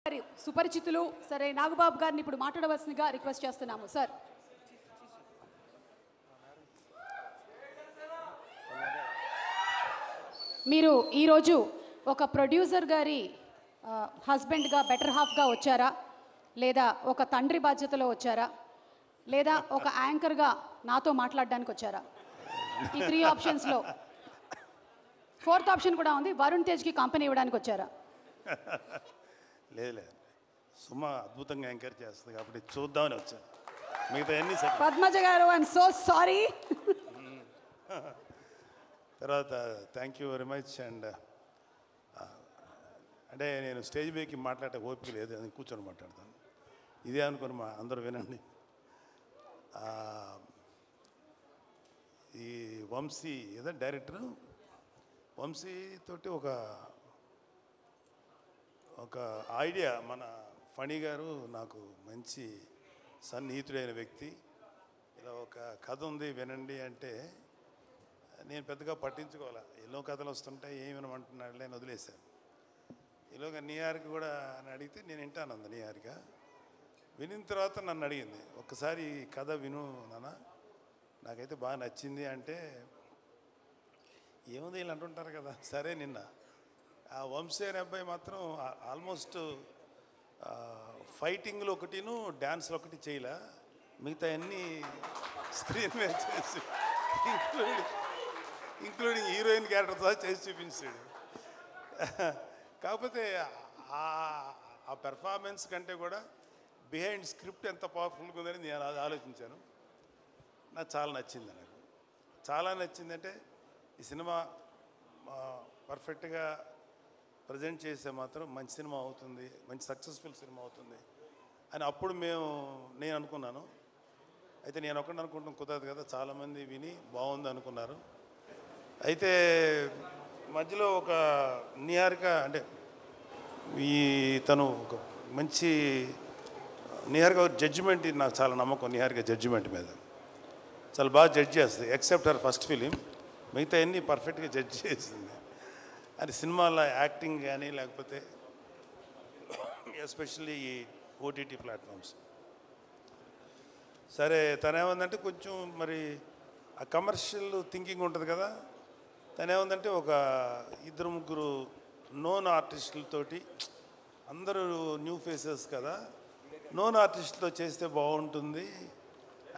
సుపరిచితులు సరే నాగబాబు గారిని ఇప్పుడు మాట్లాడవలసిందిగా రిక్వెస్ట్ చేస్తున్నాము సార్. మీరు ఈరోజు ఒక ప్రొడ్యూసర్ గారి హస్బెండ్గా బెటర్ హాఫ్గా వచ్చారా, లేదా ఒక తండ్రి బాధ్యతలో వచ్చారా, లేదా ఒక యాంకర్గా నాతో మాట్లాడడానికి వచ్చారా? ఈ 3 ఆప్షన్స్లో 4th ఆప్షన్ కూడా ఉంది, వరుణ్ తేజ్కి కంపెనీ ఇవ్వడానికి వచ్చారా? లేదు సుమ అద్భుతంగా యాంకర్ చేస్తుంది కాబట్టి చూద్దామని వచ్చాను. మిగతా అన్ని పద్మజ గారు ఐఎమ్ సో సారీ. తర్వాత thank you very much. And అంటే నేను స్టేజ్ మీదకి మాట్లాడే ఓపిక లేదు, అని కూర్చొని మాట్లాడతాను. ఇదే అనుకుని మా అందరూ వినండి. ఈ వంశీ ఏదో డైరెక్టర్ వంశీ తోటి ఒక ఐడియా, మన ఫణి గారు నాకు మంచి సన్నిహితుడైన వ్యక్తి, ఇలా ఒక కథ ఉంది వినండి అంటే నేను పెద్దగా పట్టించుకోవాలి. ఎన్నో కథలు వస్తుంటాయి, ఏమి వినమంటున్నాడు నేను వదిలేశాను. ఈలోగా న్యూయార్క్ కూడా అని అడిగితే నేను వింటాను అంది. న్యూయార్క్ వినిన తర్వాత నన్ను అడిగింది, ఒక్కసారి ఈ కథ విను నాన్న, నాకైతే బాగా నచ్చింది అంటే, ఏముంది వీళ్ళు అంటుంటారు కదా. సరే నిన్న ఆ వంశీ అనే అబ్బాయి మాత్రం ఆల్మోస్ట్ ఫైటింగ్లో ఒకటిను డ్యాన్స్లో ఒకటి చేయలే, మిగతా అన్నీ స్క్రీన్ మీద చేసి ఇంక్లూడింగ్ హీరోయిన్ క్యారెక్టర్తో చేసి చూపించాడు. కాకపోతే ఆ పెర్ఫార్మెన్స్ కంటే కూడా బిహైండ్ స్క్రిప్ట్ ఎంత పవర్ఫుల్గా ఉందని నేను అది ఆలోచించాను. నాకు చాలా నచ్చింది. నాకు చాలా నచ్చిందంటే ఈ సినిమా పర్ఫెక్ట్గా ప్రజెంట్ చేస్తే మాత్రం మంచి సినిమా అవుతుంది, మంచి సక్సెస్ఫుల్ సినిమా అవుతుంది అని అప్పుడు నేను అనుకున్నాను. అయితే నేను ఒకటి అనుకుంటాం కుదరదు కదా, చాలామంది విని బాగుంది అనుకున్నారు. అయితే మధ్యలో ఒక న్యూయార్క్ అంటే తను ఒక మంచి న్యూయార్క్ జడ్జిమెంట్, నాకు చాలా నమ్మకం న్యూయార్క్ జడ్జిమెంట్ మీద. చాలా బాగా జడ్జ్ చేస్తుంది, ఎక్సెప్ట్ హర్ ఫస్ట్ ఫిలిం, మిగతా అన్నీ పర్ఫెక్ట్గా జడ్జ్ చేసింది. అది సినిమాలో యాక్టింగ్ కానీ లేకపోతే ఎస్పెషల్లీ ఈ ఓటీటీ ప్లాట్ఫామ్స్. సరే తనేమందంటే కొంచెం మరి ఆ కమర్షియల్ థింకింగ్ ఉంటుంది కదా, తనేమందంటే ఒక 2-3 నోన్ ఆర్టిస్టులతోటి, అందరూ న్యూ ఫేసెస్ కదా, నోన్ ఆర్టిస్టులతో చేస్తే బాగుంటుంది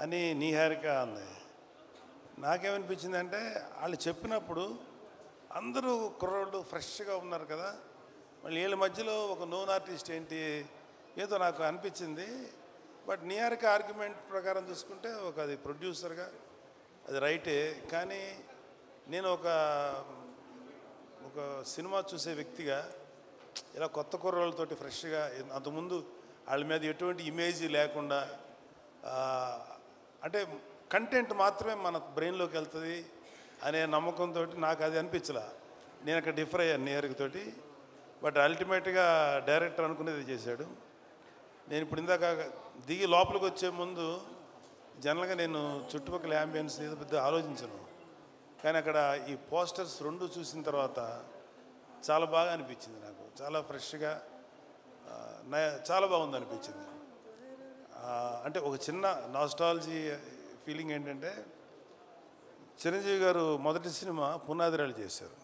అని న్యూయార్క్ అంది. నాకేమనిపించిందంటే వాళ్ళు చెప్పినప్పుడు అందరూ కుర్రోళ్ళు ఫ్రెష్గా ఉన్నారు కదా, మళ్ళీ వీళ్ళ మధ్యలో ఒక నోన్ ఆర్టిస్ట్ ఏంటి ఏదో నాకు అనిపించింది. బట్ న్యూయార్క్ ఆర్గ్యుమెంట్ ప్రకారం చూసుకుంటే అది ప్రొడ్యూసర్గా అది రైటే, కానీ నేను ఒక సినిమా చూసే వ్యక్తిగా ఇలా కొత్త కుర్రోళ్ళతోటి ఫ్రెష్గా, అంతకుముందు వాళ్ళ మీద ఎటువంటి ఇమేజ్ లేకుండా, అంటే కంటెంట్ మాత్రమే మన బ్రెయిన్లోకి వెళ్తుంది అనే నమ్మకంతో నాకు అది అనిపించలే. నేను అక్కడ డిఫర్ అయ్యాను న్యూయార్క్ తోటి. బట్ అల్టిమేట్గా డైరెక్టర్ అనుకునేది చేశాడు. నేను ఇప్పుడు ఇందాక దిగి లోపలికి వచ్చే ముందు జనరల్గా నేను చుట్టుపక్కల యాంబియన్స్ ఏదో పెద్ద ఆలోచించను, కానీ అక్కడ ఈ పోస్టర్స్ 2 చూసిన తర్వాత చాలా బాగా అనిపించింది. నాకు చాలా ఫ్రెష్గా చాలా బాగుంది అనిపించింది. అంటే ఒక చిన్న నాస్టాలజీ ఫీలింగ్ ఏంటంటే, చిరంజీవి గారు మొదటి సినిమా పునాదిరాలు చేశారు.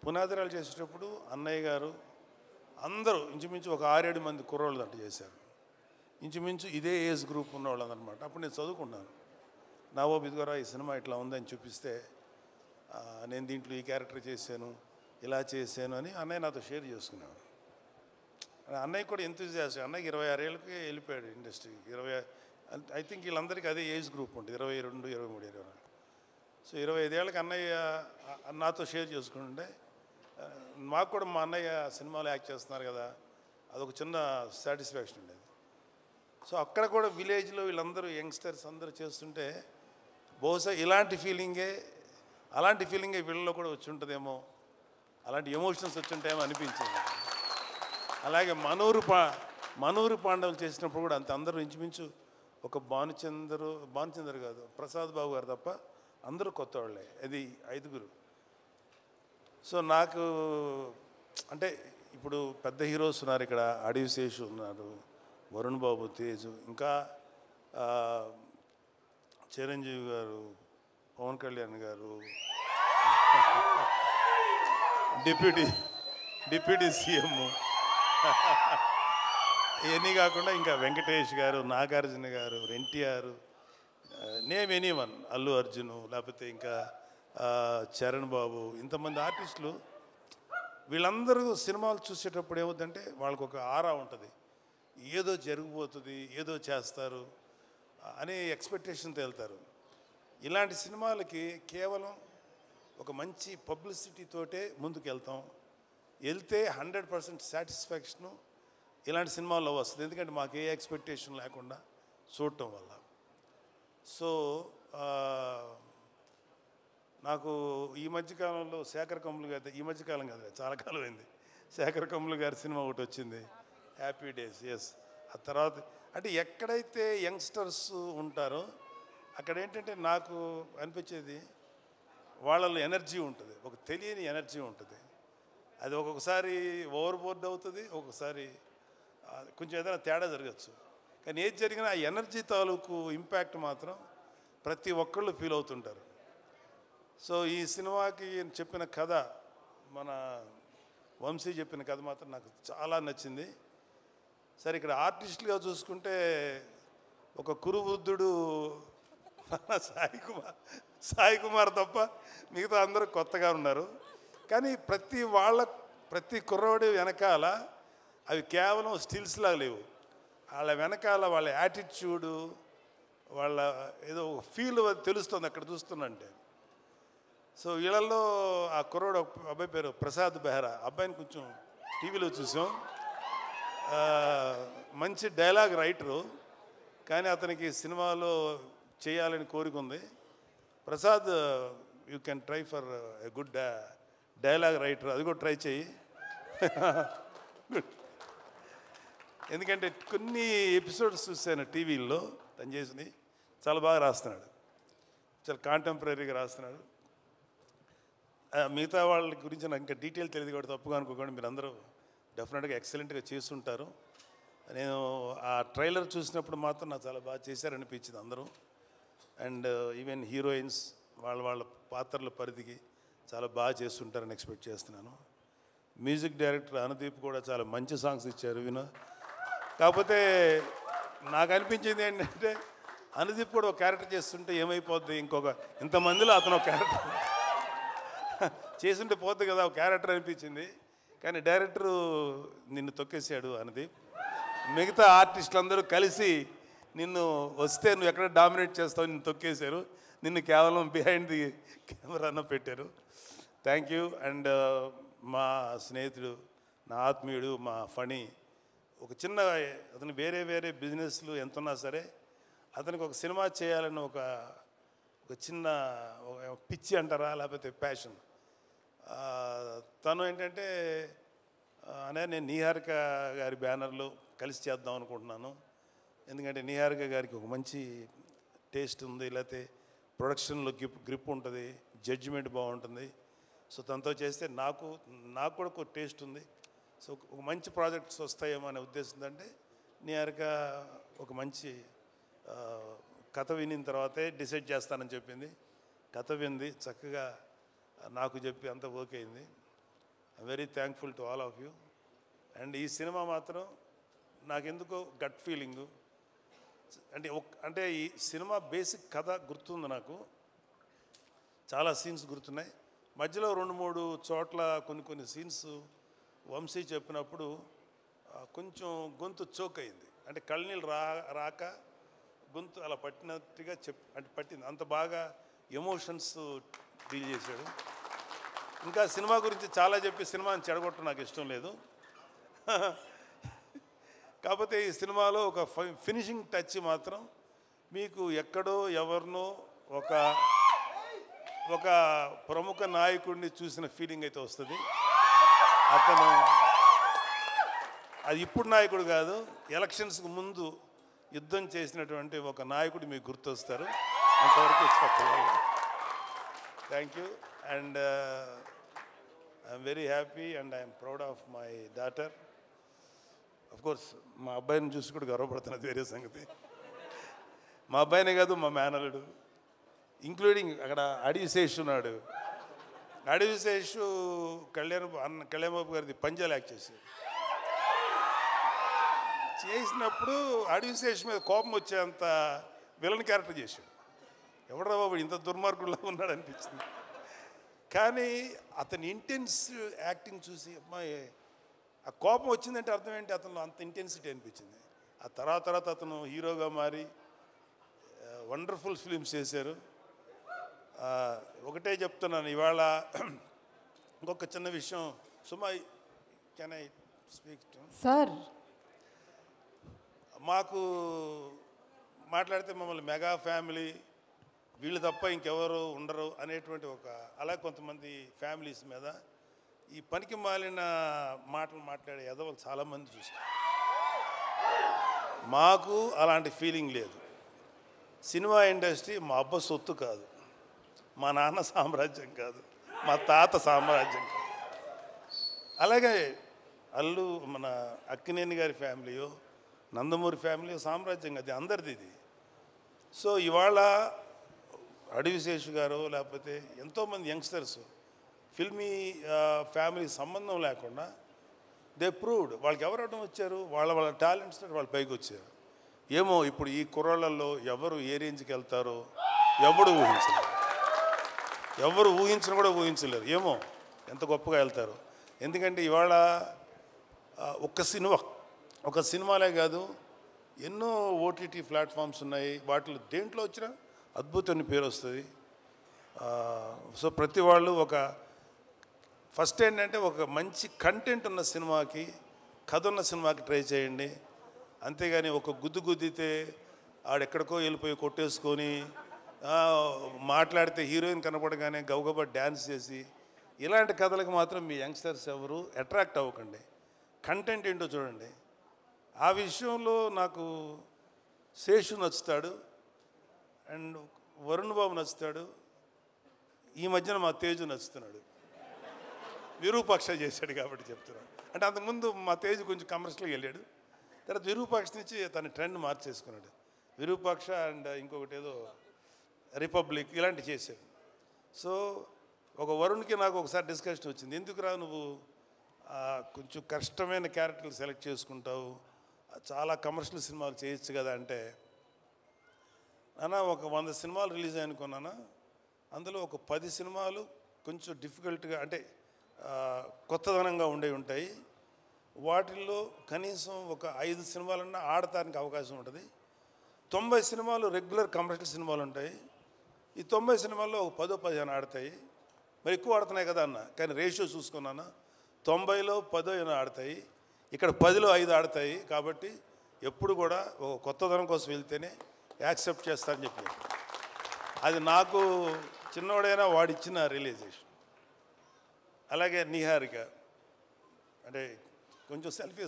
పునాదిరాలు చేసేటప్పుడు అన్నయ్య గారు అందరూ ఇంచుమించు ఒక 6-7 మంది కుర్రోళ్ళు అంటూ చేశారు. ఇంచుమించు ఇదే ఏజ్ గ్రూప్ ఉన్నవాళ్ళు అనమాట. అప్పుడు నేను చదువుకున్నాను. నావోబ్ ఇదిగోరా ఈ సినిమా ఇట్లా ఉందని చూపిస్తే, నేను దీంట్లో ఈ క్యారెక్టర్ చేశాను, ఇలా చేశాను అని అన్నయ్య నాతో షేర్ చేసుకున్నాను. అన్నయ్య కూడా ఎంతూజియాస్ట్. అన్నయ్యకి 26 ఏళ్ళకి వెళ్ళిపోయాడు ఇండస్ట్రీకి. ఐ థింక్ వీళ్ళందరికీ అదే ఏజ్ గ్రూప్ ఉంటుంది, 22, 23, 24. సో 25 ఏళ్ళకి అన్నయ్య నాతో షేర్ చేసుకుంటుంటే, మాకు కూడా మా అన్నయ్య సినిమాలో యాక్ట్ చేస్తున్నారు కదా, అదొక చిన్న సాటిస్ఫాక్షన్ ఉండేది. సో అక్కడ కూడా విలేజ్లో వీళ్ళందరూ యంగ్స్టర్స్ అందరూ చేస్తుంటే, బహుశా అలాంటి ఫీలింగే వీళ్ళలో కూడా వచ్చి ఉంటుందేమో, అలాంటి ఎమోషన్స్ వచ్చి ఉంటాయేమో అనిపించింది. అలాగే మనూరు పాండవులు చేసినప్పుడు కూడా అంత అందరూ ఇంచుమించు ఒక భానుచందర్ కాదు, ప్రసాద్ బాబు గారు తప్ప అందరూ కొత్త వాళ్ళే, అది 5గురు. సో నాకు అంటే ఇప్పుడు పెద్ద హీరోస్ ఉన్నారు ఇక్కడ, అడవి శేషు ఉన్నారు, వరుణ్ బాబు, తేజు, ఇంకా చిరంజీవి గారు, పవన్ కళ్యాణ్ గారు, డిప్యూటీ సీఎం, ఇవన్నీ కాకుండా ఇంకా వెంకటేష్ గారు, నాగార్జున గారు, ఎన్టీఆర్, నేమ్ ఎనీవన్, అల్లు అర్జును, లేకపోతే ఇంకా చరణ్ బాబు, ఇంతమంది ఆర్టిస్టులు. వీళ్ళందరూ సినిమాలు చూసేటప్పుడు ఏమవుతుందంటే వాళ్ళకు ఒక ఆరా ఉంటుంది, ఏదో జరిగిపోతుంది, ఏదో చేస్తారు అనే ఎక్స్పెక్టేషన్తో వెళ్తారు. ఇలాంటి సినిమాలకి కేవలం ఒక మంచి పబ్లిసిటీతోటే ముందుకు వెళ్తే 100% సాటిస్ఫాక్షను ఇలాంటి సినిమాల్లో వస్తుంది. ఎందుకంటే మాకు ఏ ఎక్స్పెక్టేషన్ లేకుండా చూడటం వల్ల. సో నాకు ఈ మధ్యకాలంలో శేఖర్ కమ్ములు గారి, ఈ మధ్యకాలం కాదు, చాలా కాలం అయింది, శేఖర్ కమ్ములు గారి సినిమా ఒకటి వచ్చింది, హ్యాపీ డేస్. ఎస్, ఆ తర్వాత అంటే ఎక్కడైతే యంగ్స్టర్స్ ఉంటారో అక్కడ ఏంటంటే నాకు అనిపించేది వాళ్ళలో ఎనర్జీ ఉంటుంది, ఒక తెలియని ఎనర్జీ ఉంటుంది. అది ఒక్కొక్కసారి ఓవర్బోర్డ్ అవుతుంది, ఒక్కొక్కసారి కొంచెం ఏదైనా తేడా జరగచ్చు. కానీ ఏది జరిగినా ఆ ఎనర్జీ తాలూకు ఇంపాక్ట్ మాత్రం ప్రతి ఒక్కళ్ళు ఫీల్ అవుతుంటారు. సో ఈ సినిమాకి చెప్పిన కథ, మన వంశీ చెప్పిన కథ మాత్రం నాకు చాలా నచ్చింది. సరే, ఇక్కడ ఆర్టిస్టులుగా చూసుకుంటే ఒక కురువృద్ధుడు సాయి కుమార్ తప్ప మిగతా అందరూ కొత్తగా ఉన్నారు. కానీ ప్రతి కుర్రవాడి వెనకాల అవి కేవలం స్టిల్స్లా లేవు, వాళ్ళ వెనకాల వాళ్ళ యాటిట్యూడు, వాళ్ళ ఏదో ఫీల్ తెలుస్తుంది అక్కడ చూస్తున్నంటే. సో వీళ్ళల్లో ఆ కుర్రోడు అబ్బాయి పేరు ప్రసాద్ బెహ్రా, అబ్బాయిని కొంచెం టీవీలో చూసాం. మంచి డైలాగ్ రైటరు, కానీ అతనికి సినిమాలో చేయాలని కోరిక ఉంది. Prasad, you can try for a good dialogue writer, అది కూడా ట్రై చేయి. ఎందుకంటే కొన్ని ఎపిసోడ్స్ చూశాను టీవీల్లో, తను చేసింది చాలా బాగా రాస్తున్నాడు, చాలా కాంటెంపరీగా రాస్తున్నాడు. మిగతా వాళ్ళ గురించి నాకు ఇంకా డీటెయిల్ తెలియదు కాబట్టి తప్పుగా అనుకోకండి, మీరు అందరూ డెఫినెట్గా ఎక్సలెంట్గా చేస్తుంటారు. నేను ఆ ట్రైలర్ చూసినప్పుడు మాత్రం నాకు చాలా బాగా చేశారనిపించింది అందరూ. అండ్ ఈవెన్ హీరోయిన్స్ వాళ్ళ పాత్రల పరిధికి చాలా బాగా చేస్తుంటారని ఎక్స్పెక్ట్ చేస్తున్నాను. మ్యూజిక్ డైరెక్టర్ అనుదీప్ కూడా చాలా మంచి సాంగ్స్ ఇచ్చారు కాకపోతే నాకు అనిపించింది ఏంటంటే అనుదీప్ కూడా ఒక క్యారెక్టర్ చేస్తుంటే ఏమైపోద్ది, ఇంతమందిలో అతను ఒక క్యారెక్టర్ చేస్తుంటే పోద్ది కదా ఒక క్యారెక్టర్ అనిపించింది. కానీ డైరెక్టరు నిన్ను తొక్కేసాడు అనుదీప్. మిగతా ఆర్టిస్టులు అందరూ కలిసి నిన్ను వస్తే నువ్వు ఎక్కడ డామినేట్ చేస్తావు నిన్ను తొక్కేశారు, నిన్ను కేవలం బిహైండ్ ది కెమెరాను పెట్టారు. Thank you. అండ్ మా స్నేహితుడు, నా ఆత్మీయుడు, మా ఫణి, ఒక చిన్న అతను వేరే బిజినెస్లు ఎంతున్నా సరే అతనికి ఒక సినిమా చేయాలని ఒక చిన్న పిచ్చి అంటారా, లేకపోతే ప్యాషన్. తను ఏంటంటే నేను నిహారిక గారి బ్యానర్లో కలిసి చేద్దాం అనుకుంటున్నాను. ఎందుకంటే నిహారిక గారికి ఒక మంచి టేస్ట్ ఉంది, లేకపోతే ప్రొడక్షన్లో గ్రిప్ ఉంటుంది, జడ్జిమెంట్ బాగుంటుంది. సో తనతో చేస్తే నాకు కూడా ఒక టేస్ట్ ఉంది. సో ఒక మంచి ప్రాజెక్ట్స్ వస్తాయేమో అనే ఉద్దేశం. అంటే నిహారిక ఒక మంచి కథ వినిన తర్వాతే డిసైడ్ చేస్తానని చెప్పింది. కథ వింది, చక్కగా నాకు చెప్పి అంత ఓకే అయింది. I'm very thankful to all of you. And ఈ సినిమా మాత్రం నాకెందుకో గట్ ఫీలింగు, అంటే ఈ సినిమా బేసిక్ కథ గుర్తుంది నాకు, చాలా సీన్స్ గుర్తున్నాయి. మధ్యలో 2-3 చోట్ల కొన్ని సీన్స్ వంశీ చెప్పినప్పుడు కొంచెం గొంతు చోక్ అయింది. అంటే కళ్ళనీళ్ళు రాక గొంతు అలా పట్టినట్టుగా అంటే పట్టింది. అంత బాగా ఎమోషన్స్ డీల్ చేశాడు. ఇంకా సినిమా గురించి చాలా చెప్పి సినిమాని చెడగొట్టడం నాకు ఇష్టం లేదు. కాకపోతే ఈ సినిమాలో ఒక ఫినిషింగ్ టచ్ మాత్రం మీకు ఎక్కడో ఎవరినో ఒక ప్రముఖ నాయకుడిని చూసిన ఫీలింగ్ అయితే వస్తుంది. అతను అది ఇప్పుడు నాయకుడు కాదు, ఎలక్షన్స్కి ముందు యుద్ధం చేసినటువంటి ఒక నాయకుడు మీకు గుర్తొస్తారు. అంతవరకు చెప్పగలను. Thank you. And I'm very happy and I'm proud of my daughter. Of course మా అబ్బాయిని చూసి కూడా గర్వపడుతున్నది వేరే సంగతి. మా అబ్బాయినే కాదు, మా మేనలుడు, ఇంక్లూడింగ్ అక్కడ అడివిశేష్ ఉన్నాడు. అడివిశేష్ కళ్యాణ్ బాబు గారిది పంజాలు యాక్ట్ చేసినప్పుడు అడివిశేష్ మీద కోపం వచ్చేంత విలన్ క్యారెక్టర్ చేశాడు. ఎవడరా బాబు ఇంత దుర్మార్గుల్లో ఉన్నాడు అనిపించింది. కానీ అతని ఇంటెన్స్ యాక్టింగ్ చూసి అమ్మాయి ఆ కోపం వచ్చిందంటే అర్థం ఏంటి, అతను అంత ఇంటెన్సిటీ అనిపించింది. ఆ తర్వాత అతను హీరోగా మారి వండర్ఫుల్ ఫిలిమ్స్ చేశారు. ఒకటే చెప్తున్నాను ఇవాళ ఇంకొక చిన్న విషయం. సుమా, కెన్ ఐ స్పీక్ సార్? మాకు మాట్లాడితే మమ్మల్ని మెగా ఫ్యామిలీ, వీళ్ళు తప్ప ఇంకెవరు ఉండరు అనేటువంటి అలా కొంతమంది ఫ్యామిలీస్ మీద ఈ పనికి మాలిన మాటలు మాట్లాడే ఎదవలు చాలామంది చూస్తారు. మాకు అలాంటి ఫీలింగ్ లేదు. సినిమా ఇండస్ట్రీ మా అబ్బ సొత్తు కాదు, మా నాన్న సామ్రాజ్యం కాదు, మా తాత సామ్రాజ్యం కాదు. అలాగే మన అక్కినేని గారి ఫ్యామిలీయో నందమూరి ఫ్యామిలీ సామ్రాజ్యం, అది అందరిది ఇది. సో ఇవాళ అడివిశేషు గారు లేకపోతే ఎంతోమంది యంగ్స్టర్స్ ఫిల్మీ ఫ్యామిలీ సంబంధం లేకుండా దే ప్రూవ్డ్. వాళ్ళకి ఎవరు అడ్డం వచ్చారు? వాళ్ళ టాలెంట్స్ వాళ్ళు పైకి వచ్చారు. ఏమో ఇప్పుడు ఈ కుర్రాళ్ళల్లో ఎవరు ఏ రేంజ్కి వెళ్తారో ఎవరు ఊహించిన కూడా ఊహించలేరు. ఏమో ఎంత గొప్పగా వెళ్తారు. ఎందుకంటే ఇవాళ ఒక సినిమాలే కాదు, ఎన్నో ఓటీటీ ప్లాట్ఫామ్స్ ఉన్నాయి. వాటిలో దేంట్లో వచ్చినా అద్భుతమైన పేరు వస్తుంది. సో ప్రతి వాళ్ళు ఫస్ట్ ఏంటంటే ఒక మంచి కంటెంట్ ఉన్న సినిమాకి, కథ ఉన్న సినిమాకి ట్రై చేయండి. అంతేగాని ఒక గుద్దితే ఆడెక్కడికో వెళ్ళిపోయి కొట్టేసుకొని మాట్లాడితే హీరోయిన్ కనపడగానే గబగబా డ్యాన్స్ చేసి ఇలాంటి కథలకు మాత్రం మీ యంగ్స్టర్స్ ఎవరు అట్రాక్ట్ అవ్వకండి. కంటెంట్ ఏంటో చూడండి. ఆ విషయంలో నాకు శేషు నచ్చుతాడు అండ్ వరుణ్ బాబు నచ్చుతాడు. ఈ మధ్యన మా తేజు నచ్చుతున్నాడు. విరూపాక్ష చేశాడు కాబట్టి చెప్తున్నాడు. అంటే అంతకుముందు మా తేజు కొంచెం కమర్షియల్గా వెళ్ళాడు, తర్వాత విరూపాక్ష నుంచి తన ట్రెండ్ మార్చేసుకున్నాడు. విరూపాక్ష అండ్ ఇంకొకటి ఏదో రిపబ్లిక్ ఇలాంటివి చేశాడు. సో ఒక వరుణ్కి నాకు ఒకసారి డిస్కషన్ వచ్చింది, ఎందుకురా నువ్వు కొంచెం కష్టమైన క్యారెక్టర్లు సెలెక్ట్ చేసుకుంటావు, చాలా కమర్షియల్ సినిమాలు చేయొచ్చు కదా అంటే, నాన్న ఒక 100 సినిమాలు రిలీజ్ అయ్యనుకున్నానా, అందులో ఒక 10 సినిమాలు కొంచెం డిఫికల్ట్గా అంటే కొత్తదనంగా ఉంటాయి. వాటిల్లో కనీసం ఒక 5 సినిమాలన్నా ఆడటానికి అవకాశం ఉంటుంది. 90 సినిమాలు రెగ్యులర్ కమర్షియల్ సినిమాలు ఉంటాయి. ఈ 90 సినిమాల్లో ఒక 10-15 ఆడతాయి. మరి ఎక్కువ ఆడుతున్నాయి కదా అన్న, కానీ రేషియో చూసుకున్నాను 90లో 10 ఆడతాయి, ఇక్కడ 10లో 5 ఆడతాయి. కాబట్టి ఎప్పుడు కూడా ఒక కొత్తదనం కోసం వెళ్తేనే యాక్సెప్ట్ చేస్తానని చెప్పి, అది నాకు చిన్నవాడైనా వాడిచ్చిన రియలైజేషన్. అలాగే నిహారిక అంటే కొంచెం సెల్ఫీ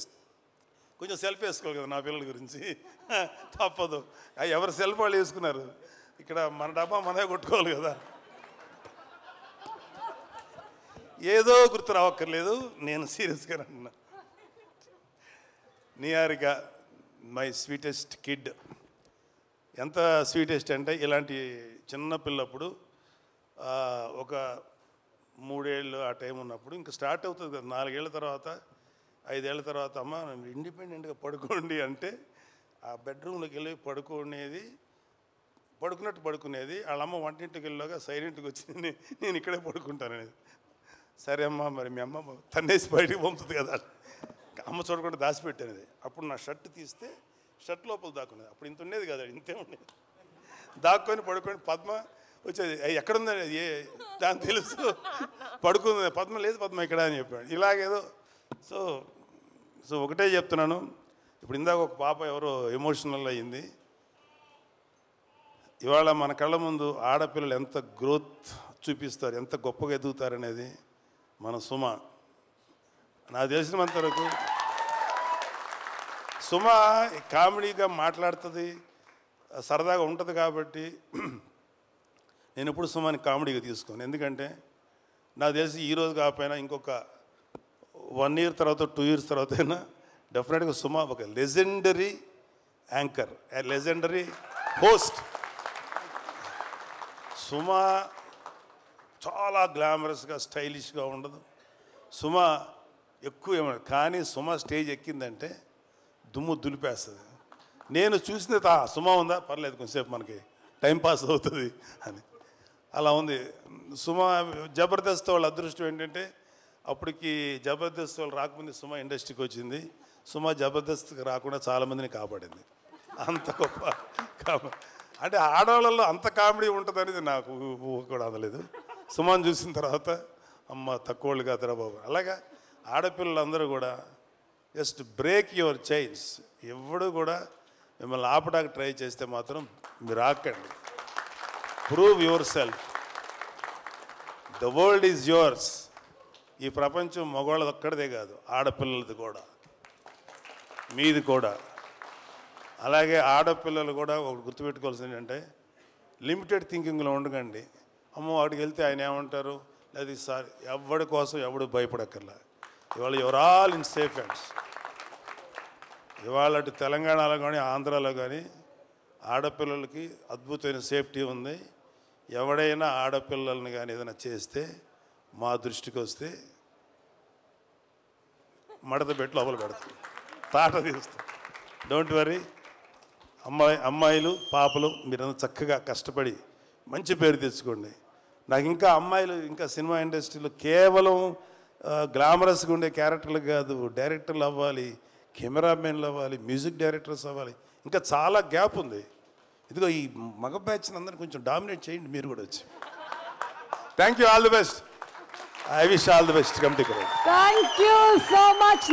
వేసుకోవాలి కదా నా పిల్లల గురించి, తప్పదు. ఎవరు సెల్ఫ్ వాళ్ళు వేసుకున్నారు, ఇక్కడ మన డబ్బా మనమే కొట్టుకోవాలి కదా. ఏదో గుర్తు రావక్కర్లేదు, నేను సీరియస్గా అంటున్నా. Niharika my sweetest kid. ఎంత స్వీటెస్ట్ అంటే ఇలాంటి చిన్న పిల్లప్పుడు ఒక 3 ఏళ్ళు ఆ టైం ఉన్నప్పుడు ఇంకా స్టార్ట్ అవుతుంది కదా, 4 ఏళ్ళ తర్వాత 5 ఏళ్ళ తర్వాత అమ్మ ఇండిపెండెంట్గా పడుకోండి అంటే ఆ బెడ్రూమ్లోకి వెళ్ళి పడుకునేది. వాళ్ళమ్మ వంటింటికి వెళ్ళాక సైలెంట్గా వచ్చి నేను ఇక్కడే పడుకుంటాననేది. సరే అమ్మ, మరి మీ అమ్మ తన్నేసి బయటికి పంపుతుంది కదా, అమ్మ చూడకుండా దాచిపెట్టేది. అప్పుడు నా షర్ట్ తీస్తే షర్ట్ లోపల దాక్కునేది. అప్పుడు ఇంత ఉండేది కదా, ఇంతే ఉండేది. దాక్కొని పడుకొని పద్మ వచ్చేది, ఎక్కడుందని దాని తెలుసు, పడుకుంది. పద్మ లేదు, పద్మ ఇక్కడ అని చెప్పాడు. ఇలాగేదో సో ఒకటే చెప్తున్నాను. ఇప్పుడు ఇందాక ఒక పాప ఎవరో ఎమోషనల్ అయ్యింది. ఇవాళ మన కళ్ళ ముందు ఆడపిల్లలు ఎంత గ్రోత్ చూపిస్తారు, ఎంత గొప్పగా ఎదుగుతారనేది మన సుమ. నాకు తెలిసినంత వరకు సుమ కామెడీగా మాట్లాడుతుంది, సరదాగా ఉంటుంది. కాబట్టి నేను ఎప్పుడు సుమాని కామెడీగా తీసుకోను. ఎందుకంటే నాకు తెలిసి ఈరోజు కాకపోయినా ఇంకొక 1 year తర్వాత 2 years తర్వాత అయినా డెఫినెట్గా సుమ ఒక legendary anchor, legendary host. Suma చాలా గ్లామరస్గా స్టైలిష్గా ఉండదు. సుమ ఎక్కువ ఏమన్నా, కానీ సుమ స్టేజ్ ఎక్కిందంటే దుమ్ము దులిపేస్తుంది. నేను చూసిన సుమ ఉందా పర్లేదు కొంచెంసేపు మనకి టైంపాస్ అవుతుంది అని, అలా ఉంది సుమ. జబర్దస్త్ వాళ్ళ అదృష్టం ఏంటంటే అప్పటికి జబర్దస్త్ వాళ్ళు రాకముందు సుమ ఇండస్ట్రీకి వచ్చింది. సుమ జబర్దస్త్కి రాకుండా చాలామందిని కాపాడింది. అంత గొప్ప అంటే ఆడవాళ్ళలో అంత కామెడీ ఉంటుంది అనేది నాకు కూడా అందలేదు. సుమని చూసిన తర్వాత అమ్మ తక్కువ వాళ్ళు కాదురా బాబు. అలాగా ఆడపిల్లలందరూ కూడా జస్ట్ బ్రేక్ యువర్ చైన్స్. ఎవడు కూడా మిమ్మల్ని ఆపడానికి ట్రై చేస్తే మాత్రం మీరు ఆకండి. Prove yourself. The world is yours. ఈ ప్రపంచం మగవాళ్ళది ఒక్కడిదే కాదు, ఆడపిల్లలది కూడా, మీది కూడా. అలాగే ఆడపిల్లలు కూడా ఒకటి గుర్తుపెట్టుకోవాల్సింది ఏంటంటే లిమిటెడ్ థింకింగ్లో ఉండకండి. అమ్మో వాడికి వెళ్తే ఆయన ఏమంటారు, లేదా సార్ ఎవడి కోసం ఎవడు భయపడక్కర్లా. ఇవాళ your all in safe hands. ఇవాళ అటు తెలంగాణలో కానీ ఆంధ్రాలో కానీ ఆడపిల్లలకి అద్భుతమైన సేఫ్టీ ఉంది. ఎవడైనా ఆడపిల్లల్ని కానీ ఏదైనా చేస్తే మా దృష్టికి వస్తే మడత పెట్టి లోపల పెడతాం, తాట తీస్తాం. Don't worry. అమ్మాయిలు పాపలు మీరంతా చక్కగా కష్టపడి మంచి పేరు తెచ్చుకోండి. నాకు ఇంకా అమ్మాయిలు ఇంకా సినిమా ఇండస్ట్రీలో కేవలం గ్లామరస్గా ఉండే క్యారెక్టర్లు కాదు, డైరెక్టర్లు అవ్వాలి, కెమెరామెన్లు అవ్వాలి, మ్యూజిక్ డైరెక్టర్స్ అవ్వాలి. ఇంకా చాలా గ్యాప్ ఉంది. ఇదిగో ఈ మగ బ్యాచ్ని అందరినీ కొంచెం డామినేట్ చేయండి మీరు కూడా వచ్చి. Thank you, all the best. I wish all the best. Committee. Thank you so much.